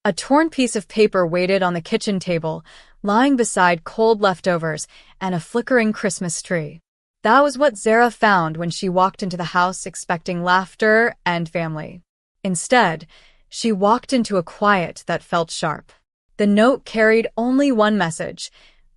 A torn piece of paper waited on the kitchen table, lying beside cold leftovers and a flickering Christmas tree. That was what Zara found when she walked into the house expecting laughter and family. Instead, she walked into a quiet that felt sharp. The note carried only one message.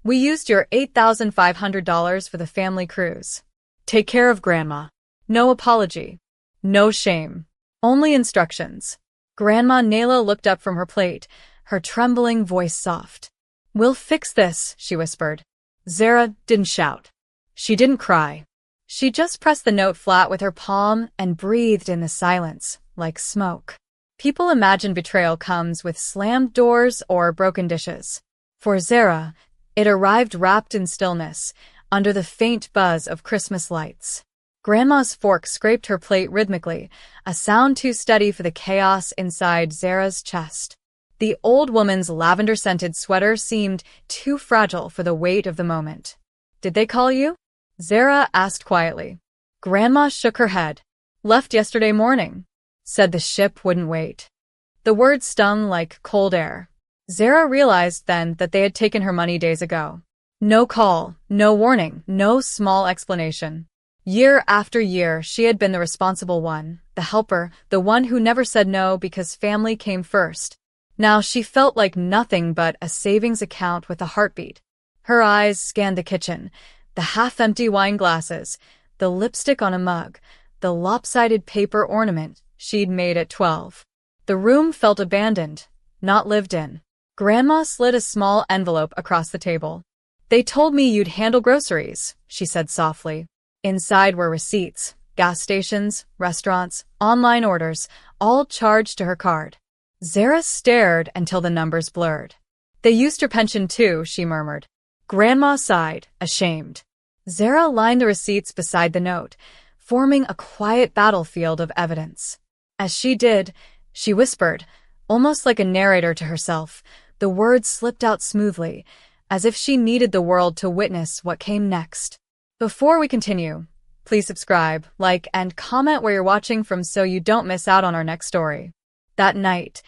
We used your $8,500 for the family cruise. Take care of Grandma. No apology. No shame. Only instructions. Grandma Nayla looked up from her plate, her trembling voice soft. We'll fix this, she whispered. Zara didn't shout. She didn't cry. She just pressed the note flat with her palm and breathed in the silence, like smoke. People imagine betrayal comes with slammed doors or broken dishes. For Zara, it arrived wrapped in stillness, under the faint buzz of Christmas lights. Grandma's fork scraped her plate rhythmically, a sound too steady for the chaos inside Zara's chest. The old woman's lavender-scented sweater seemed too fragile for the weight of the moment. Did they call you? Zara asked quietly. Grandma shook her head. Left yesterday morning. Said the ship wouldn't wait. The words stung like cold air. Zara realized then that they had taken her money days ago. No call, no warning, no small explanation. Year after year, she had been the responsible one, the helper, the one who never said no because family came first. Now she felt like nothing but a savings account with a heartbeat. Her eyes scanned the kitchen, the half-empty wine glasses, the lipstick on a mug, the lopsided paper ornament she'd made at 12. The room felt abandoned, not lived in. Grandma slid a small envelope across the table. They told me you'd handle groceries, she said softly. Inside were receipts, gas stations, restaurants, online orders, all charged to her card. Zara stared until the numbers blurred. They used her pension too, she murmured. Grandma sighed, ashamed. Zara lined the receipts beside the note, forming a quiet battlefield of evidence. As she did, she whispered, almost like a narrator to herself. The words slipped out smoothly, as if she needed the world to witness what came next. Before we continue, please subscribe, like, and comment where you're watching from so you don't miss out on our next story. That night,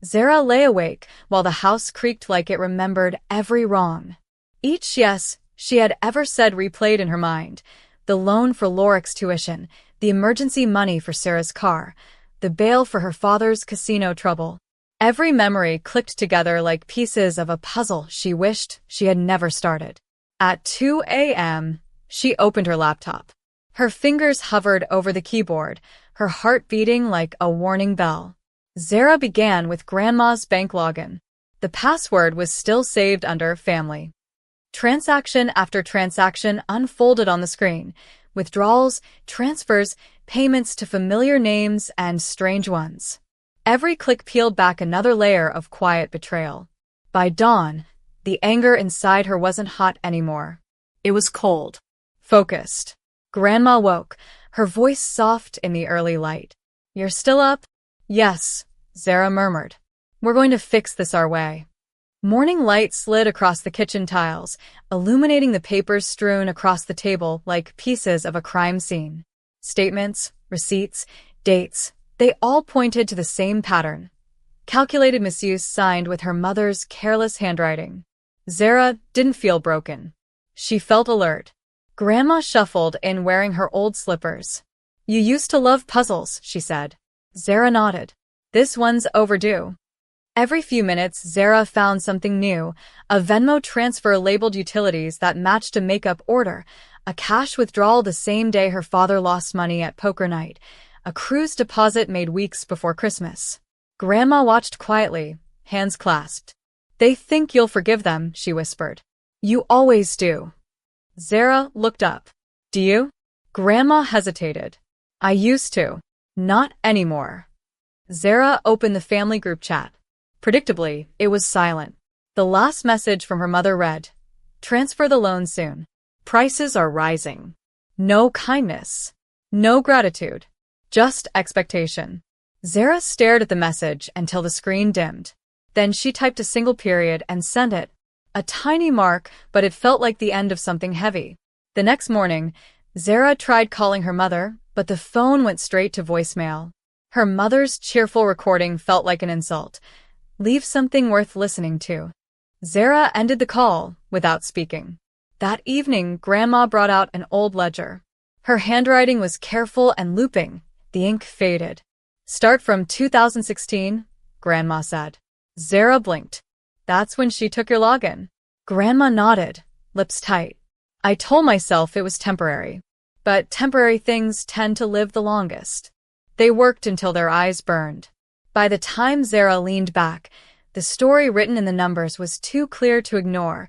Zara lay awake while the house creaked like it remembered every wrong. Each yes she had ever said replayed in her mind. The loan for Lorik's tuition, the emergency money for Sarah's car, the bail for her father's casino trouble. Every memory clicked together like pieces of a puzzle she wished she had never started. At 2 a.m., she opened her laptop. Her fingers hovered over the keyboard, her heart beating like a warning bell. Zara began with Grandma's bank login. The password was still saved under Family. Transaction after transaction unfolded on the screen. Withdrawals, transfers, payments to familiar names and strange ones. Every click peeled back another layer of quiet betrayal. By dawn, the anger inside her wasn't hot anymore. It was cold. Focused. Grandma woke, her voice soft in the early light. You're still up? Yes, Zara murmured. We're going to fix this our way. Morning light slid across the kitchen tiles, illuminating the papers strewn across the table like pieces of a crime scene. Statements, receipts, dates, they all pointed to the same pattern. Calculated misuse signed with her mother's careless handwriting. Zara didn't feel broken. She felt alert. Grandma shuffled in wearing her old slippers. You used to love puzzles, she said. Zara nodded. This one's overdue. Every few minutes, Zara found something new, a Venmo transfer labeled utilities that matched a makeup order, a cash withdrawal the same day her father lost money at poker night, a cruise deposit made weeks before Christmas. Grandma watched quietly, hands clasped. They think you'll forgive them, she whispered. You always do. Zara looked up. Do you? Grandma hesitated. I used to. Not anymore. Zara opened the family group chat. Predictably, it was silent. The last message from her mother read, Transfer the loan soon. Prices are rising. No kindness. No gratitude. Just expectation. Zara stared at the message until the screen dimmed. Then she typed a single period and sent it. A tiny mark, but it felt like the end of something heavy. The next morning, Zara tried calling her mother, but the phone went straight to voicemail. Her mother's cheerful recording felt like an insult. Leave something worth listening to. Zara ended the call without speaking. That evening, Grandma brought out an old ledger. Her handwriting was careful and looping. The ink faded. Start from 2016, Grandma said. Zara blinked. That's when she took your login. Grandma nodded, lips tight. I told myself it was temporary. But temporary things tend to live the longest. They worked until their eyes burned. By the time Zara leaned back, the story written in the numbers was too clear to ignore.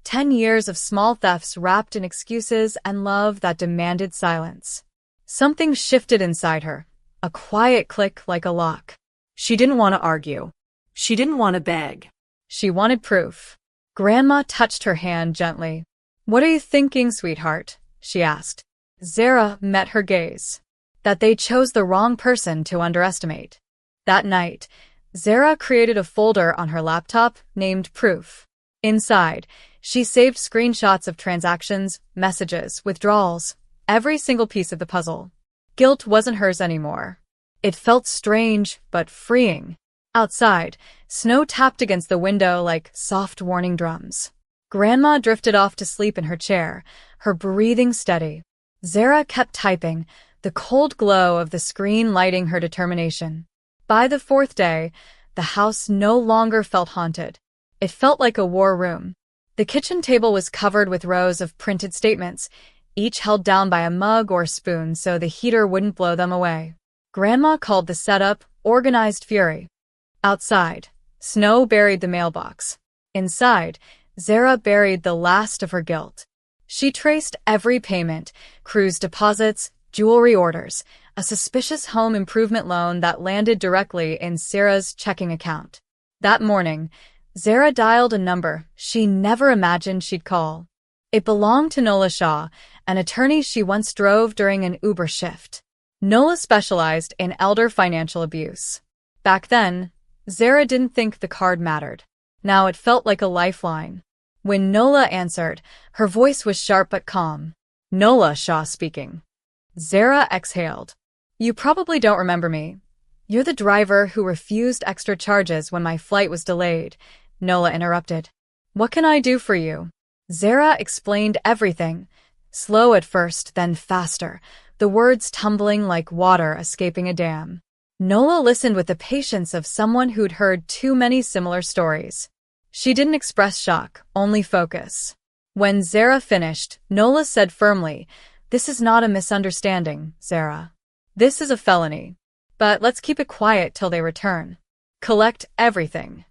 10 years of small thefts wrapped in excuses and love that demanded silence. Something shifted inside her, a quiet click like a lock. She didn't want to argue. She didn't want to beg. She wanted proof. Grandma touched her hand gently. What are you thinking, sweetheart? She asked. Zara met her gaze. That they chose the wrong person to underestimate. That night, Zara created a folder on her laptop named Proof. Inside, she saved screenshots of transactions, messages, withdrawals, every single piece of the puzzle. Guilt wasn't hers anymore. It felt strange, but freeing. Outside, snow tapped against the window like soft warning drums. Grandma drifted off to sleep in her chair, her breathing steady. Zara kept typing, the cold glow of the screen lighting her determination. By the fourth day, the house no longer felt haunted. It felt like a war room. The kitchen table was covered with rows of printed statements, each held down by a mug or spoon so the heater wouldn't blow them away. Grandma called the setup organized fury. Outside, snow buried the mailbox. Inside, Zara buried the last of her guilt. She traced every payment, cruise deposits, jewelry orders, a suspicious home improvement loan that landed directly in Sarah's checking account. That morning, Zara dialed a number she never imagined she'd call. It belonged to Nola Shaw, an attorney she once drove during an Uber shift. Nola specialized in elder financial abuse. Back then, Zara didn't think the card mattered. Now it felt like a lifeline. When Nola answered, her voice was sharp but calm. Nola Shaw speaking. Zara exhaled. You probably don't remember me. You're the driver who refused extra charges when my flight was delayed, Nola interrupted. What can I do for you? Zara explained everything. Slow at first, then faster, the words tumbling like water escaping a dam. Nola listened with the patience of someone who'd heard too many similar stories. She didn't express shock, only focus. When Zara finished, Nola said firmly, This is not a misunderstanding, Zara. This is a felony. But let's keep it quiet till they return. Collect everything.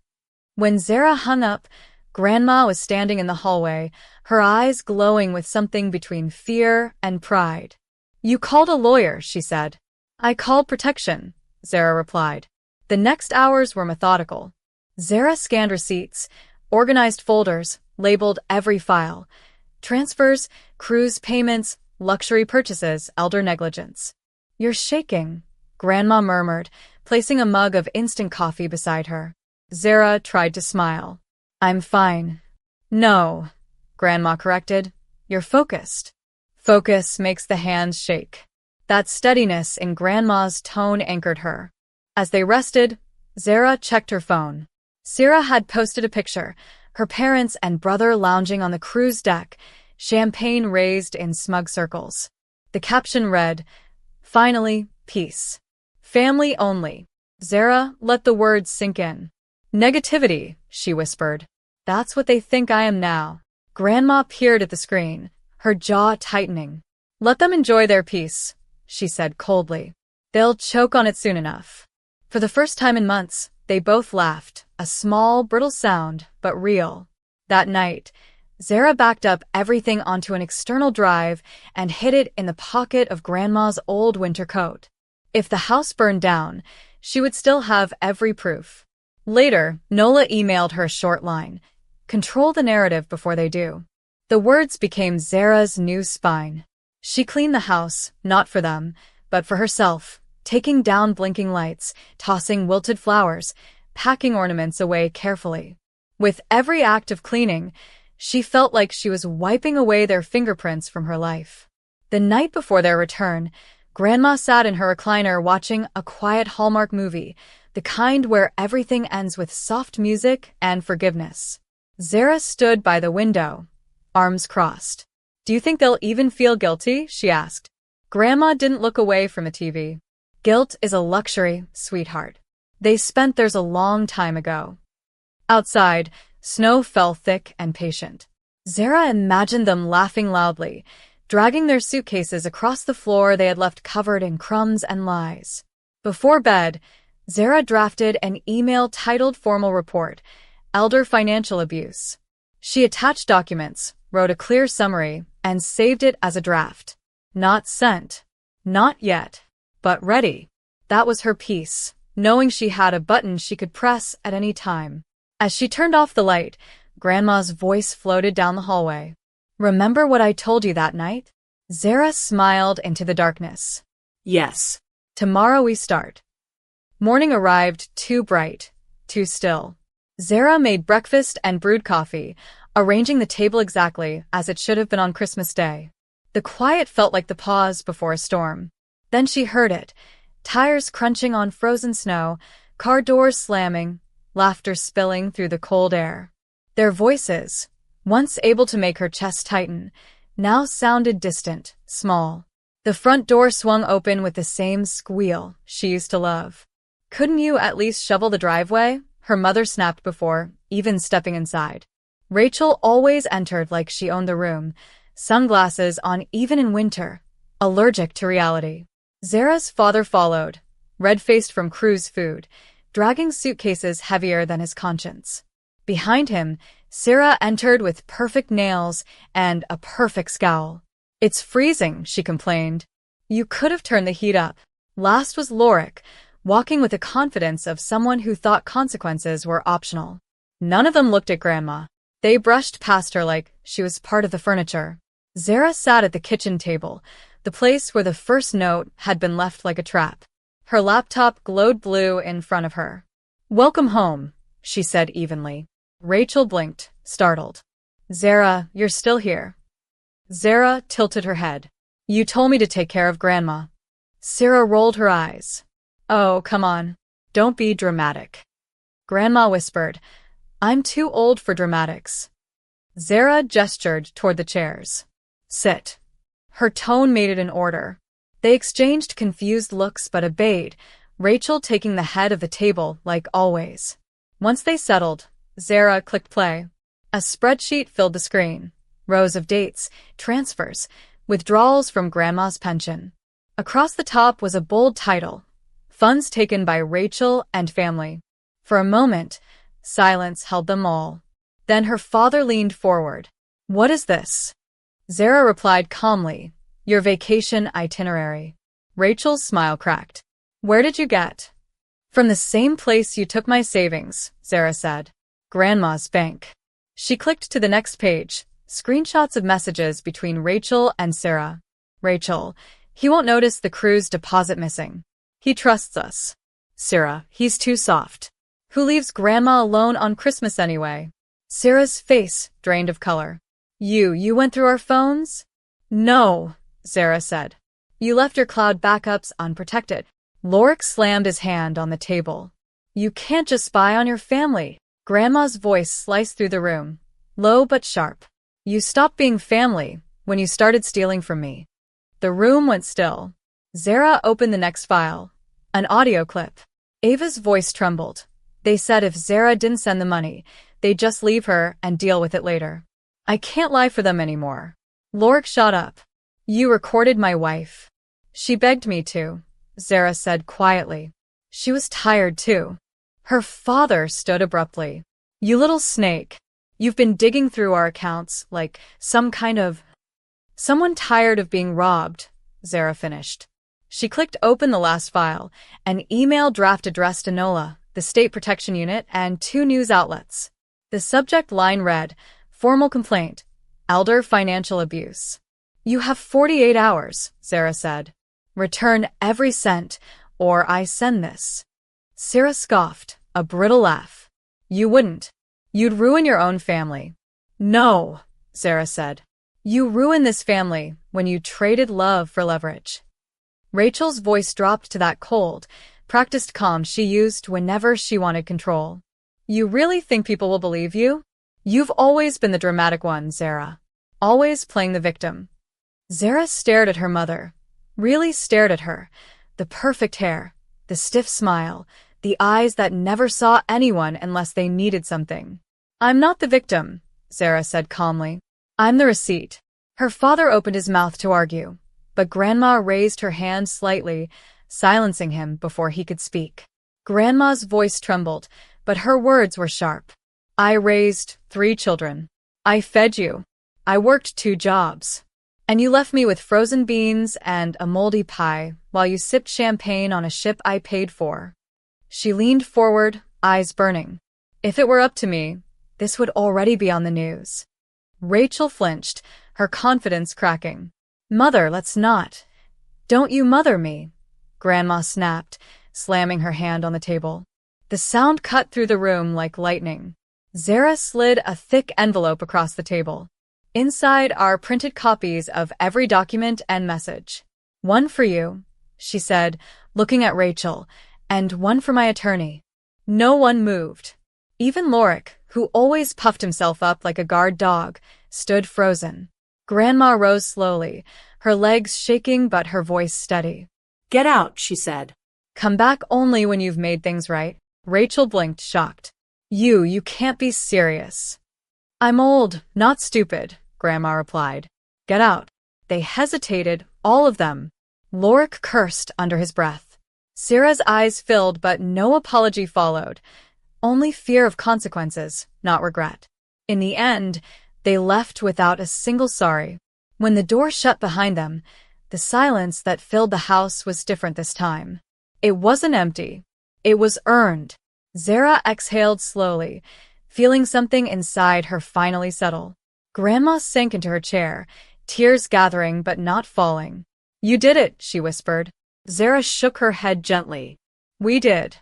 When Zara hung up, Grandma was standing in the hallway, her eyes glowing with something between fear and pride. You called a lawyer, she said. I called protection, Zara replied. The next hours were methodical. Zara scanned receipts, organized folders, labeled every file. Transfers, cruise payments, luxury purchases, elder negligence. You're shaking, Grandma murmured, placing a mug of instant coffee beside her. Zara tried to smile. I'm fine. No, Grandma corrected. You're focused. Focus makes the hands shake. That steadiness in Grandma's tone anchored her. As they rested, Zara checked her phone. Sarah had posted a picture, her parents and brother lounging on the cruise deck, champagne raised in smug circles. The caption read, Finally, peace. Family only. Zara let the words sink in. Negativity, she whispered. That's what they think I am now. Grandma peered at the screen, her jaw tightening. Let them enjoy their peace, she said coldly. They'll choke on it soon enough. For the first time in months, they both laughed, a small, brittle sound, but real. That night, Zara backed up everything onto an external drive and hid it in the pocket of Grandma's old winter coat. If the house burned down, she would still have every proof. Later, Nola emailed her a short line. Control the narrative before they do. The words became Zara's new spine. She cleaned the house, not for them, but for herself, taking down blinking lights, tossing wilted flowers, packing ornaments away carefully. With every act of cleaning, she felt like she was wiping away their fingerprints from her life. The night before their return, Grandma sat in her recliner watching a quiet Hallmark movie, the kind where everything ends with soft music and forgiveness. Zara stood by the window, arms crossed. Do you think they'll even feel guilty? She asked. Grandma didn't look away from the TV. Guilt is a luxury, sweetheart. They spent theirs a long time ago. Outside, snow fell thick and patient. Zara imagined them laughing loudly, dragging their suitcases across the floor they had left covered in crumbs and lies. Before bed, Zara drafted an email titled Formal Report, Elder Financial Abuse. She attached documents, wrote a clear summary, and saved it as a draft. Not sent. Not yet. But ready. That was her peace, knowing she had a button she could press at any time. As she turned off the light, Grandma's voice floated down the hallway. Remember what I told you that night? Zara smiled into the darkness. Yes. Tomorrow we start. Morning arrived too bright, too still. Zara made breakfast and brewed coffee, arranging the table exactly as it should have been on Christmas Day. The quiet felt like the pause before a storm. Then she heard it, tires crunching on frozen snow, car doors slamming, laughter spilling through the cold air. Their voices, once able to make her chest tighten, now sounded distant, small. The front door swung open with the same squeal she used to love. Couldn't you at least shovel the driveway? Her mother snapped before, even stepping inside. Rachel always entered like she owned the room, sunglasses on even in winter, allergic to reality. Zara's father followed, red-faced from cruise food, dragging suitcases heavier than his conscience. Behind him, Sarah entered with perfect nails and a perfect scowl. It's freezing, she complained. You could have turned the heat up. Last was Lorik, walking with the confidence of someone who thought consequences were optional. None of them looked at Grandma. They brushed past her like she was part of the furniture. Zara sat at the kitchen table, the place where the first note had been left like a trap. Her laptop glowed blue in front of her. Welcome home, she said evenly. Rachel blinked, startled. Zara, you're still here. Zara tilted her head. You told me to take care of Grandma. Sarah rolled her eyes. Oh, come on. Don't be dramatic. Grandma whispered, I'm too old for dramatics. Zara gestured toward the chairs. Sit. Her tone made it in order. They exchanged confused looks but obeyed, Rachel taking the head of the table like always. Once they settled, Zara clicked play. A spreadsheet filled the screen. Rows of dates, transfers, withdrawals from Grandma's pension. Across the top was a bold title. Funds taken by Rachel and family. For a moment, silence held them all. Then her father leaned forward. What is this? Zara replied calmly, Your vacation itinerary. Rachel's smile cracked. Where did you get? From the same place you took my savings, Zara said. Grandma's bank. She clicked to the next page, screenshots of messages between Rachel and Sarah. Rachel, he won't notice the cruise deposit missing. He trusts us. Sarah, he's too soft. Who leaves Grandma alone on Christmas anyway? Sarah's face drained of color. You went through our phones? No, Zara said. You left your cloud backups unprotected. Lorik slammed his hand on the table. You can't just spy on your family. Grandma's voice sliced through the room, low but sharp. You stopped being family when you started stealing from me. The room went still. Zara opened the next file. An audio clip. Ava's voice trembled. They said if Zara didn't send the money, they'd just leave her and deal with it later. I can't lie for them anymore. Lorik shot up. You recorded my wife. She begged me to, Zara said quietly. She was tired too. Her father stood abruptly. You little snake. You've been digging through our accounts like some kind of... Someone tired of being robbed, Zara finished. She clicked open the last file, an email draft addressed to NOLA, the State Protection Unit, and 2 news outlets. The subject line read, Formal complaint, Elder Financial Abuse. You have 48 hours, Zara said. Return every cent, or I send this. Sarah scoffed, a brittle laugh. You wouldn't. You'd ruin your own family. No, Zara said. You ruined this family when you traded love for leverage. Rachel's voice dropped to that cold, practiced calm she used whenever she wanted control. You really think people will believe you? You've always been the dramatic one, Zara. Always playing the victim. Zara stared at her mother. Really stared at her. The perfect hair, the stiff smile, the eyes that never saw anyone unless they needed something. I'm not the victim, Zara said calmly. I'm the receipt. Her father opened his mouth to argue, but Grandma raised her hand slightly, silencing him before he could speak. Grandma's voice trembled, but her words were sharp. I raised 3 children. I fed you. I worked 2 jobs. And you left me with frozen beans and a moldy pie while you sipped champagne on a ship I paid for. She leaned forward, eyes burning. If it were up to me, this would already be on the news. Rachel flinched, her confidence cracking. Mother, let's not. Don't you mother me, Grandma snapped, slamming her hand on the table. The sound cut through the room like lightning. Zara slid a thick envelope across the table. Inside are printed copies of every document and message. One for you, she said, looking at Rachel, and one for my attorney. No one moved. Even Lorik, who always puffed himself up like a guard dog, stood frozen. Grandma rose slowly, her legs shaking but her voice steady. Get out, she said. Come back only when you've made things right. Rachel blinked, shocked. You can't be serious. I'm old, not stupid, Grandma replied. Get out. They hesitated, all of them. Lorik cursed under his breath. Zara's eyes filled, but no apology followed. Only fear of consequences, not regret. In the end, they left without a single sorry. When the door shut behind them, the silence that filled the house was different this time. It wasn't empty. It was earned. Zara exhaled slowly, feeling something inside her finally settle. Grandma sank into her chair, tears gathering but not falling. You did it, she whispered. Zara shook her head gently. We did.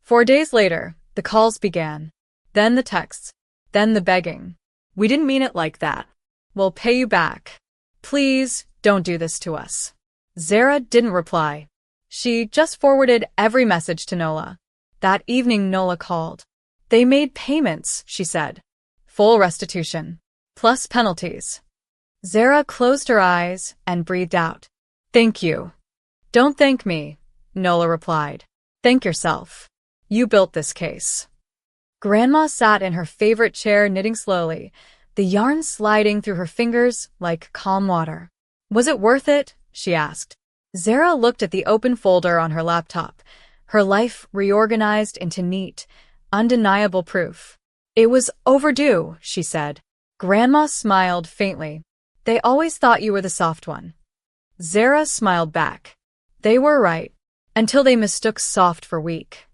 4 days later, the calls began. Then the texts. Then the begging. We didn't mean it like that. We'll pay you back. Please, don't do this to us. Zara didn't reply. She just forwarded every message to Nola. That evening Nola called. They made payments, she said. Full restitution. Plus penalties. Zara closed her eyes and breathed out. Thank you. Don't thank me, Nola replied. Thank yourself. You built this case. Grandma sat in her favorite chair knitting slowly, the yarn sliding through her fingers like calm water. Was it worth it? She asked. Zara looked at the open folder on her laptop, her life reorganized into neat, undeniable proof. It was overdue, she said. Grandma smiled faintly. They always thought you were the soft one. Zara smiled back. They were right, until they mistook soft for weak.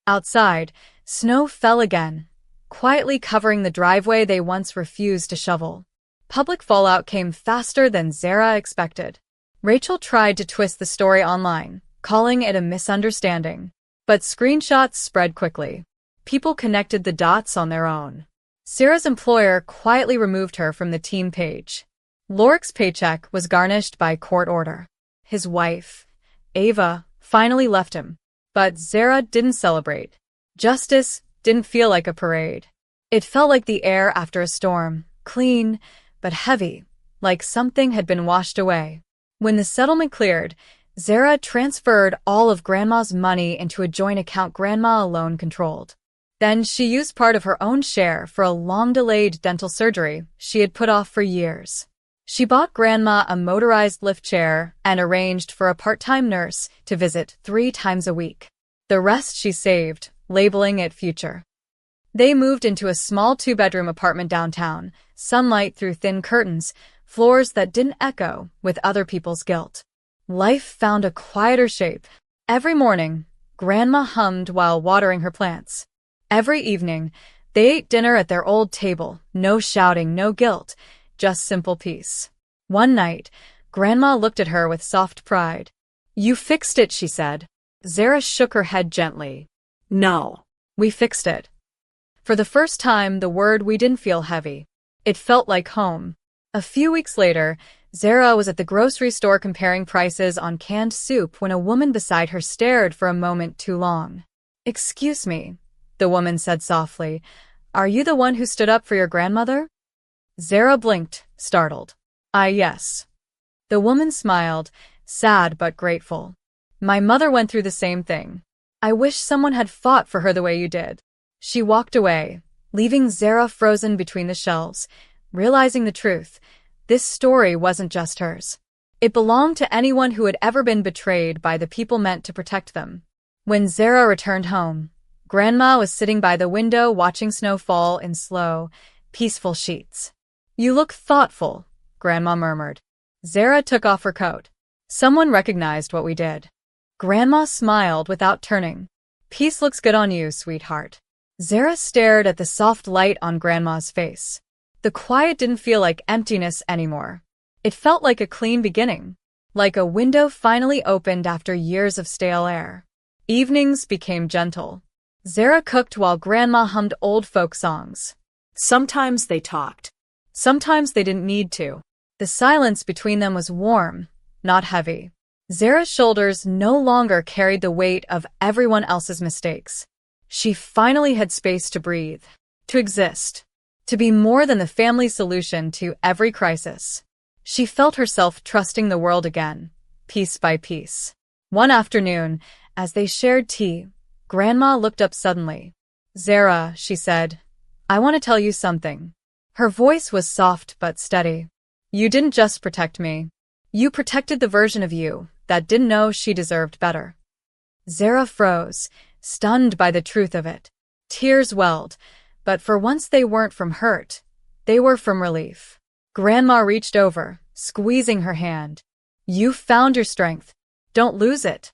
Outside, snow fell again, quietly covering the driveway they once refused to shovel. Public fallout came faster than Zara expected. Rachel tried to twist the story online, calling it a misunderstanding. But screenshots spread quickly. People connected the dots on their own. Zara's employer quietly removed her from the team page. Lorik's paycheck was garnished by court order. His wife, Ava, finally left him. But Zara didn't celebrate. Justice didn't feel like a parade. It felt like the air after a storm, clean, but heavy, like something had been washed away. When the settlement cleared, Zara transferred all of Grandma's money into a joint account Grandma alone controlled. Then she used part of her own share for a long-delayed dental surgery she had put off for years. She bought Grandma a motorized lift chair and arranged for a part-time nurse to visit 3 times a week. The rest she saved, labeling it future. They moved into a small 2-bedroom apartment downtown, sunlight through thin curtains, floors that didn't echo with other people's guilt. Life found a quieter shape. Every morning, Grandma hummed while watering her plants. Every evening, they ate dinner at their old table, no shouting, no guilt, just simple peace. One night, Grandma looked at her with soft pride. You fixed it, she said. Zara shook her head gently. No. We fixed it. For the first time, the word we didn't feel heavy. It felt like home. A few weeks later, Zara was at the grocery store comparing prices on canned soup when a woman beside her stared for a moment too long. "Excuse me," the woman said softly. "Are you the one who stood up for your grandmother?" Zara blinked, startled. Yes." The woman smiled, sad but grateful. "My mother went through the same thing. I wish someone had fought for her the way you did." She walked away, leaving Zara frozen between the shelves, realizing the truth. This story wasn't just hers. It belonged to anyone who had ever been betrayed by the people meant to protect them. When Zara returned home, Grandma was sitting by the window watching snow fall in slow, peaceful sheets. "You look thoughtful," Grandma murmured. Zara took off her coat. "Someone recognized what we did." Grandma smiled without turning. "Peace looks good on you, sweetheart." Zara stared at the soft light on Grandma's face. The quiet didn't feel like emptiness anymore. It felt like a clean beginning, like a window finally opened after years of stale air. Evenings became gentle. Zara cooked while Grandma hummed old folk songs. Sometimes they talked. Sometimes they didn't need to. The silence between them was warm, not heavy. Zara's shoulders no longer carried the weight of everyone else's mistakes. She finally had space to breathe, to exist, to be more than the family solution to every crisis. She felt herself trusting the world again, piece by piece. One afternoon, as they shared tea, Grandma looked up suddenly. "Zara," she said, "I want to tell you something." Her voice was soft but steady. "You didn't just protect me. You protected the version of you that didn't know she deserved better." Zara froze, stunned by the truth of it. Tears welled, but for once they weren't from hurt. They were from relief. Grandma reached over, squeezing her hand. "You found your strength. Don't lose it."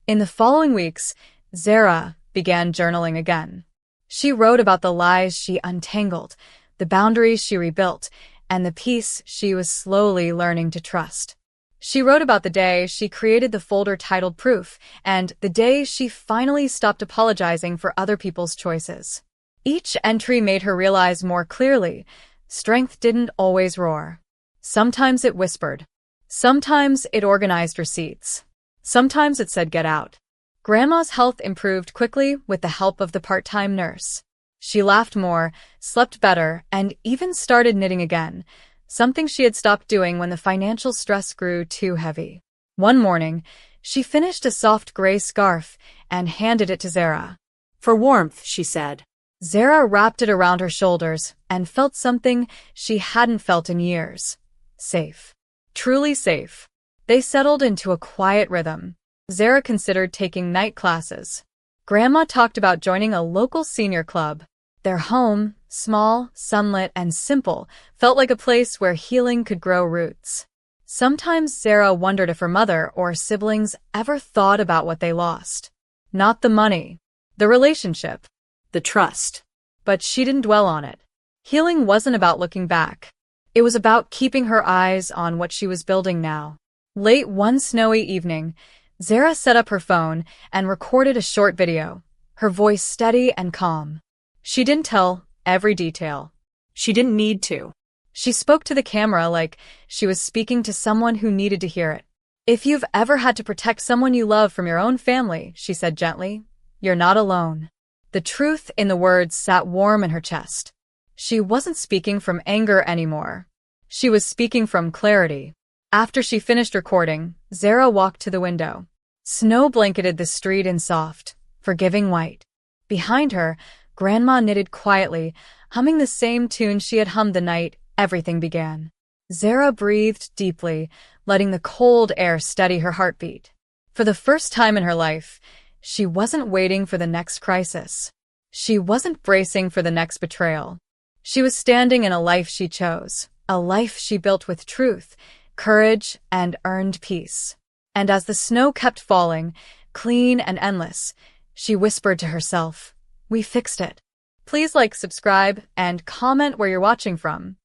In the following weeks, Zara began journaling again. She wrote about the lies she untangled, the boundaries she rebuilt, and the peace she was slowly learning to trust. She wrote about the day she created the folder titled Proof, and the day she finally stopped apologizing for other people's choices. Each entry made her realize more clearly, strength didn't always roar. Sometimes it whispered. Sometimes it organized receipts. Sometimes it said, "Get out." Grandma's health improved quickly with the help of the part-time nurse. She laughed more, slept better, and even started knitting again, something she had stopped doing when the financial stress grew too heavy. One morning, she finished a soft gray scarf and handed it to Zara. "For warmth," she said. Zara wrapped it around her shoulders and felt something she hadn't felt in years. Safe. Truly safe. They settled into a quiet rhythm. Zara considered taking night classes. Grandma talked about joining a local senior club. Their home, small, sunlit, and simple, felt like a place where healing could grow roots. Sometimes Zara wondered if her mother or siblings ever thought about what they lost. Not the money, the relationship, The trust. but she didn't dwell on it. Healing wasn't about looking back. It was about keeping her eyes on what she was building now. Late one snowy evening, Zara set up her phone and recorded a short video, her voice steady and calm. She didn't tell every detail. She didn't need to. She spoke to the camera like she was speaking to someone who needed to hear it. "If you've ever had to protect someone you love from your own family," she said gently, "you're not alone." The truth in the words sat warm in her chest. She wasn't speaking from anger anymore. She was speaking from clarity. After she finished recording, Zara walked to the window. Snow blanketed the street in soft, forgiving white. Behind her, Grandma knitted quietly, humming the same tune she had hummed the night everything began. Zara breathed deeply, letting the cold air steady her heartbeat. For the first time in her life, she wasn't waiting for the next crisis. She wasn't bracing for the next betrayal. She was standing in a life she chose, a life she built with truth, courage, and earned peace. And as the snow kept falling, clean and endless, she whispered to herself, "We fixed it." Please like, subscribe, and comment where you're watching from.